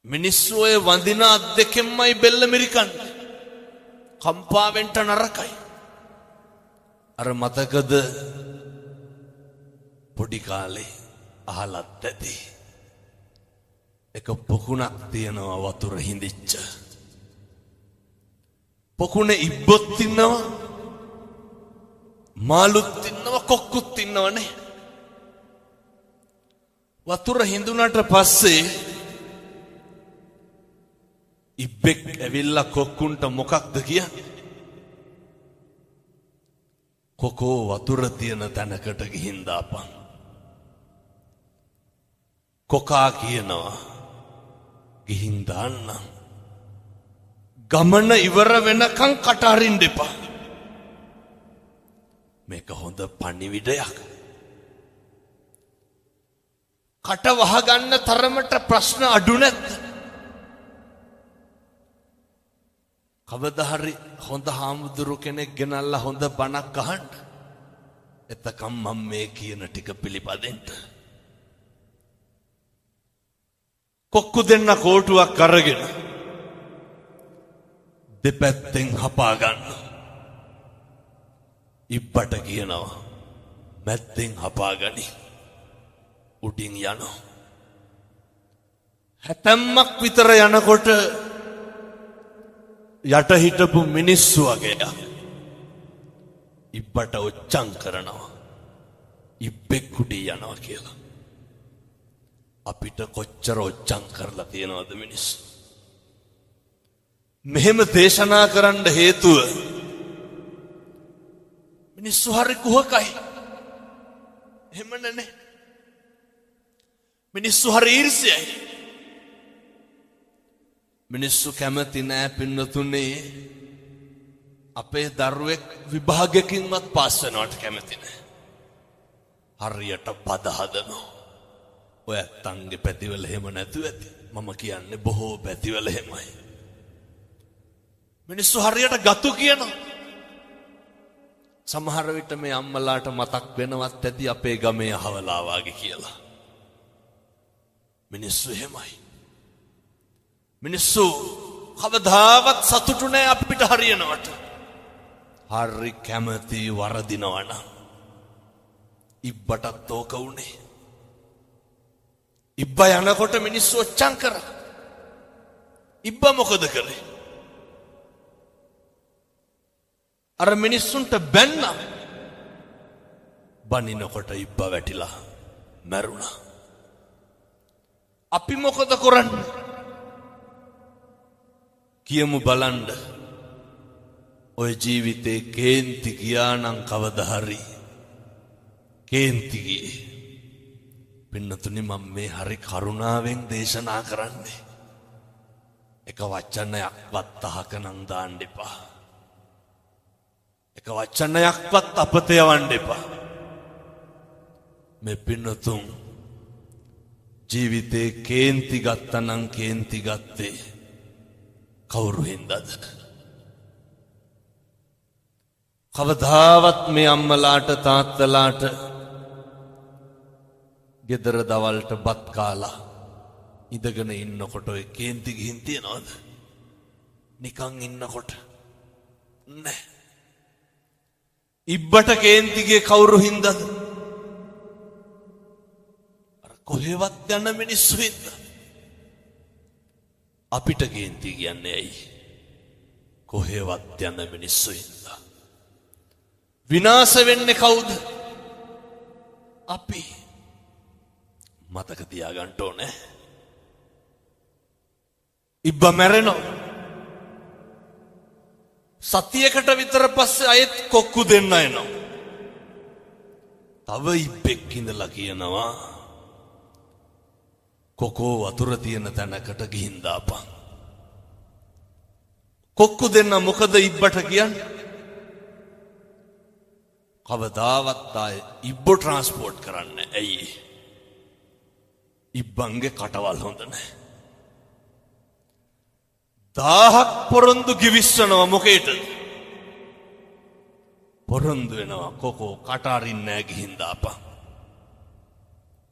මිනිස්සු ඔය වඳින අත් දෙකෙන්මයි බෙල්ල මිරිකන්නේ. කම්පාවෙන්ට නරකයි. අර මතකද පොඩි කාලේ අහලත් ඇති. එක පොකුණක් තියෙනවා වතුර හිඳිච්ච. පොකුණේ ඉබ්බොත් ඉන්නවා, මාළුත් ඉන්නවා, කොක්කුත් ඉන්නවනේ. වතුර හිඳුනට පස්සේ ඉබ්බෙක් ඇවිල්ලා කොක්කුන්ට මොකක්ද කියන්නේ? කොකෝ වතුර තියෙන තැනකට ගිහින් දාපන්. කොකා කියනවා ගිහින් දාන්න. ගමන ඉවර වෙනකන් කට අරින්න එපා. මේක හොඳ පණිවිඩයක්. කට වහගන්න තරමට ප්‍රශ්න අඩු නැද්ද? කවදා හරි හොඳ හාමුදුරු කෙනෙක් ගෙනල්ලා හොඳ බණක් අහන්න. එතකම් මම මේ කියන ටික පිළිපදින්න. කොක්කු දෙන්න කෝටුවක් අරගෙන දෙපැත්තෙන් හපා ගන්න. ඉබ්බට කියනවා මැද්දෙන් හපා ගනි. උඩින් යනවා. හැතැම්මක් විතර යනකොට යට හිටපු මිනිස්සු වගේ ඉබ්බට ඔච්චම් කරනවා. ඉබ්බෙක් උඩින් යනවා කියලා. අපිට කොච්චර ඔච්චම් කරලා තියෙනවද මිනිස්සු? මෙහෙම දේශනා කරන්න හේතුව මිනිස්සු හරි කුහකයි. එහෙම නැනේ. මිනිස්සු හරි ඊර්ෂ්‍යයි. මිනිස්සු කැමති නෑ පින්නතුනේ අපේ දරුවෙක් විභාගයකින්වත් පාස් වෙනවට කැමති නෑ. හරියට පද හදනවා. ඔය ඇත්තන්ගේ පැතිවල එහෙම නැතුව ඇති. මම කියන්නේ බොහෝ පැතිවල එහෙමයි. මිනිස්සු හරියට ගතු කියනවා. සමහර විට මේ අම්මලාට මතක් වෙනවත් ඇති අපේ ගමේ අහවලා වාගේ කියලා. මිනිස්සු එහෙමයි. මිනිස්සු කවදාවත් සතුටු නෑ අපිට හරියනවට. හරි කැමති වරදිනවනම්. ඉබ්බටත් ඕක උනේ. ඉබ්බ යනකොට මිනිස්සු ඔච්චම් කරා. ඉබ්බ මොකද කළේ? අර මිනිස්සුන්ට බැන්නා. බනිනකොට ඉබ්බ වැටිලා මැරුණා. අපි මොකද කරන්නේ? කියමු බලන්න. ඔය ජීවිතේ කේන්ති ගියා නම් කවදා හරි කේන්ති ගියේ. පින්නතුනි මම මේ හරි කරුණාවෙන් දේශනා කරන්නේ. එක වචනයක්වත් අහක නම් දාන්න එපා. එක වචනයක්වත් අපත යවන්න එපා. මේ පින්නතුන් ජීවිතේ කේන්ති ගත්තනම් කේන්ති ගත්තේ කවුරු හින්දාද? කවදාවත් මේ අම්මලාට තාත්තලාට ගෙදර දවල්ට බත් කාලා ඉඳගෙන ඉන්නකොට ඔය කේන්ති ගිහින් තියනවද? නිකන් ඉන්නකොට නෑ. ඉබ්බට කේන්ති ගියේ කවුරු හින්දාද? අර කොහෙවත් යන මිනිස්සු හින්දා. අපිට කේන්ති කියන්නේ ඇයි? කොහෙවත් යන මිනිස්සු හින්දා. විනාශ වෙන්නේ කවුද? අපි. මතක තියාගන්න ඕනේ. ඉබ්බ මැරෙනවා. සතියකට විතර පස්සේ අයෙත් කොක්කු දෙන්න එනවා. තව ඉබ්බෙක් ඉඳලා කියනවා කොකෝ වතුර තියෙන තැනකට ගිහින් දාපන්. කොක්කු දෙන්න මොකද ඉබ්බට කියන්නේ? කවදාවත් ආයේ ඉබ්බ ට්‍රාන්ස්පෝර්ට් කරන්නේ ඇයි? ඉබ්බන්ගේ කටවල් හොඳ නැහැ. 1000ක් පොරොන්දු ගිවිස්සනවා මොකේද? පොරොන්දු වෙනවා කොකෝ කට අරින්නේ නැහැ ගිහින් දාපන්.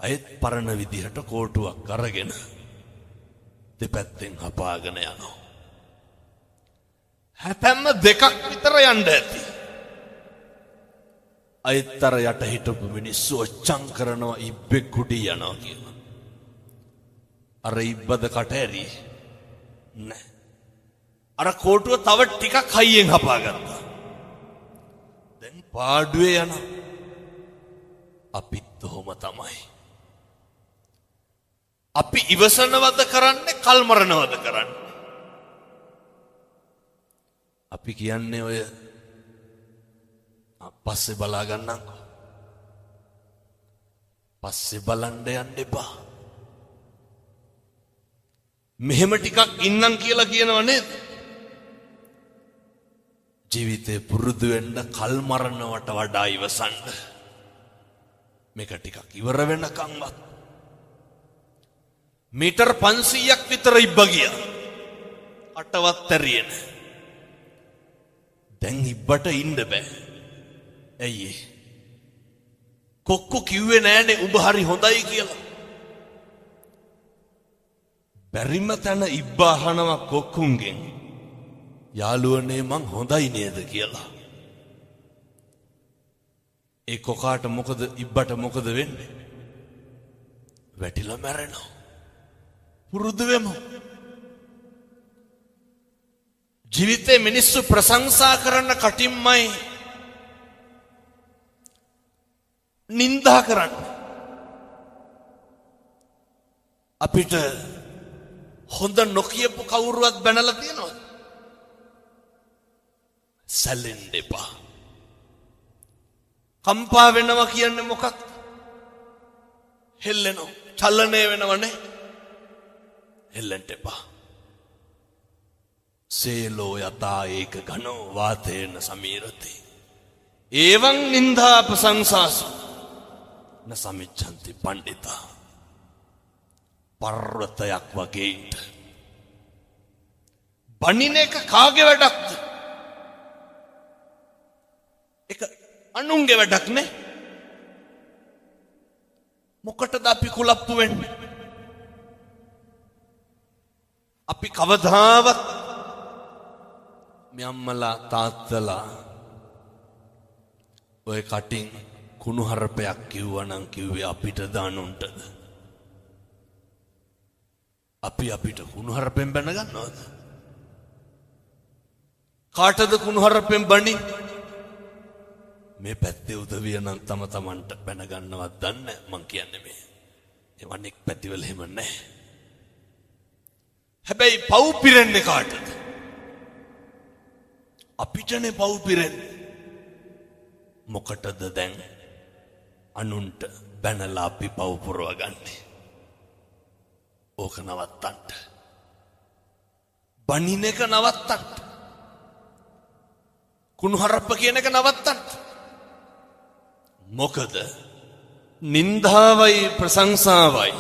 අයත් පරණ විදිහට කෝටුවක් අරගෙන දෙපැත්තෙන් හපාගෙන යනවා. හැතැම්ම දෙකක් විතර යන්න ඇති. අයිත්තර යට හිටපු මිනිස්සු ඔච්චම් කරනවා ඉබ්බෙක් කුඩි යනවා කියලා. අර ඉබ්බද කට ඇරී නෑ. අර කෝටුව තව ටිකක් හයියෙන් හපාගත්තා. දැන් පාඩුවේ යනවා. අපිත් ඔහොම තමයි. අපි ඉවසනවද කරන්නේ කල්මරනවද කරන්නේ? අපි කියන්නේ ඔය පස්සේ බලා ගන්නම්කෝ. පස්සේ බලන්න යන්න එපා. මෙහෙම ටිකක් ඉන්නම් කියලා කියනව නේද? ජීවිතේ පුරුදු වෙන්න කල්මරනවට වඩා ඉවසන්න. මේක ටිකක් ඉවර වෙනකන්වත් මීටර් 500ක් විතර ඉබ්බ ගියා. අටවත් ඇරියෙන්. දැන් ඉබ්බට ඉන්න බෑ. ඇයි? කොක්කෝ කිව්වේ නෑනේ උඹ හරි හොඳයි කියලා. බැරිම තැන ඉබ්බ අහනවා කොක්කුන්ගෙන්. යාළුවනේ මං හොඳයි නේද කියලා. ඒ කොකාට මොකද ඉබ්බට මොකද වෙන්නේ? වැටිලා මැරෙනවා. පුරුදු වෙමු. ජීවිතේ මිනිස්සු ප්‍රශංසා කරන්න කටින්මයි නින්දා කරන්න. අපිට හොඳ නොකියපු කවුරුවත් බැනලා තියෙනවද? සැලෙන්න එපා. කම්පා වෙනවා කියන්නේ මොකක්ද? හෙල්ලෙනවා. චලනය වෙනවනේ. හෙල්ලෙන්න එපා. සේලෝ යතා ඒක ඝනෝ වාතේන සමීරති. එවං නින්දා ප්‍රශංසාසු න සමිච්ඡන්ති පණ්ඩිතා. පර්වතයක් වගේ ඉන්න. බණින එක කාගේ වැඩක්ද? ඒක අනුන්ගේ වැඩක් නේ. මොකටද අපි කුලප්පු වෙන්නේ? අපි කවදාවත් මේ අම්මලා තාත්තලා ඔය කටින් කුණුහරුපයක් කිව්වනම් කිව්වේ අපිට දානුන්ටද? අපි අපිට කුණුහරුපෙන් බැන ගන්නවද? කාටද කුණුහරුපෙන් බණි? මේ පැත්තේ උදවිය නම් තම තමන්ට බැන ගන්නවත් දන්නේ මං කියන්නේ මේ. ඒ වනික් පැතිවල එහෙම නැහැ. හැබැයි පව් පිරෙන්නේ කාටද? අපිටනේ පව් පිරෙන්නේ. මොකටද දැන් අනුන්ට බැනලා අපි පව් පුරවගන්නේ? ඕක නවත්තන්න. බණින එක නවත්තන්න. කුණුහරුප්ප කියන එක නවත්තන්න. මොකද නින්දාවයි ප්‍රශංසාවයි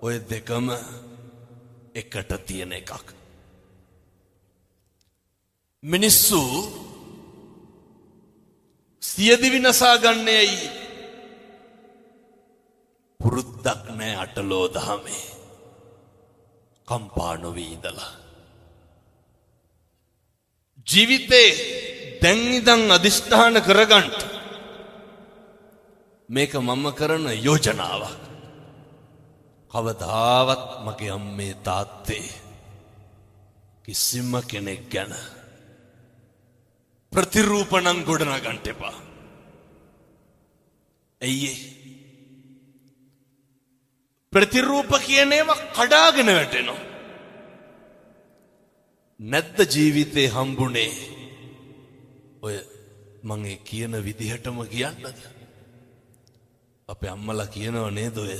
ඔය දෙකම එකට තියෙන එකක්. මිනිස්සු සියදිවි නසා ගන්නේයි පුරුද්දක් නෑ අටලෝ දහමේ. කම්පා නොවී ඉඳලා ජීවිතේ දැන් ඉඳන් අදිෂ්ඨාන කරගන්න. මේක මම කරන යෝජනාවක්. කවදාවත් මගේ අම්මේ තාත්තේ කිසිම කෙනෙක් ගැන ප්‍රතිරූපණම් ගොඩනගන්න එපා. ඇයි? ප්‍රතිරූප කියන ඒවා කඩාගෙන වැටෙනවා. නැද්ද ජීවිතේ හම්බුනේ ඔය මම ඒ කියන විදිහටම කියන්නද? අපේ අම්මලා කියනව නේද ඔය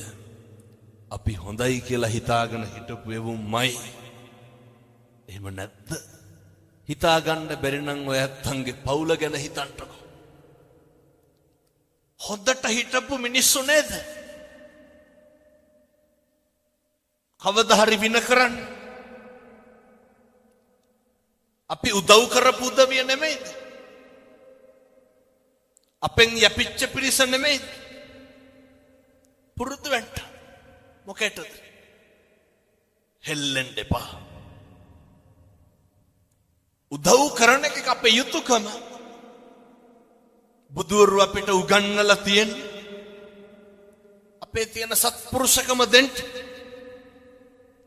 අපි හොඳයි කියලා හිතාගෙන හිටපු එවුන්මයි. එහෙම නැද්ද? හිතාගන්න බැරි නම් ඔය ඇත්තන්ගේ පවුල ගැන හිතන්නකෝ. හොඳට හිටපු මිනිස්සු නේද? කවදා හරි වින කරන්න. අපි උදව් කරපු උදවිය නෙමෙයිද? අපෙන් යපිච්ච පිරිස නෙමෙයිද? පුරුදු වෙන්න. මොකටද? හෙල්ලෙන්න එපා. උදව් කරන එක අපේ යුතුයකම. බුදුවරු අපිට උගන්වලා තියෙන්නේ අපේ තියෙන සත්පුරුෂකම දෙන්න.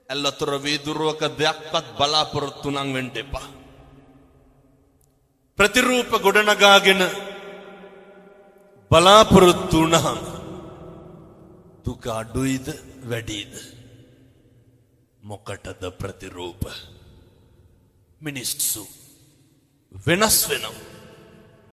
ඇල්ලතර වීදුරුවක දෙයක්වත් බලාපොරොත්තු නම් වෙන්න එපා. ප්‍රතිරූප ගොඩනගාගෙන බලාපොරොත්තු වුණාම දුක අඩුයිද වැඩිද? මොකටද ප්‍රතිරූප? මිනිස්සු වෙනස් වෙනවා.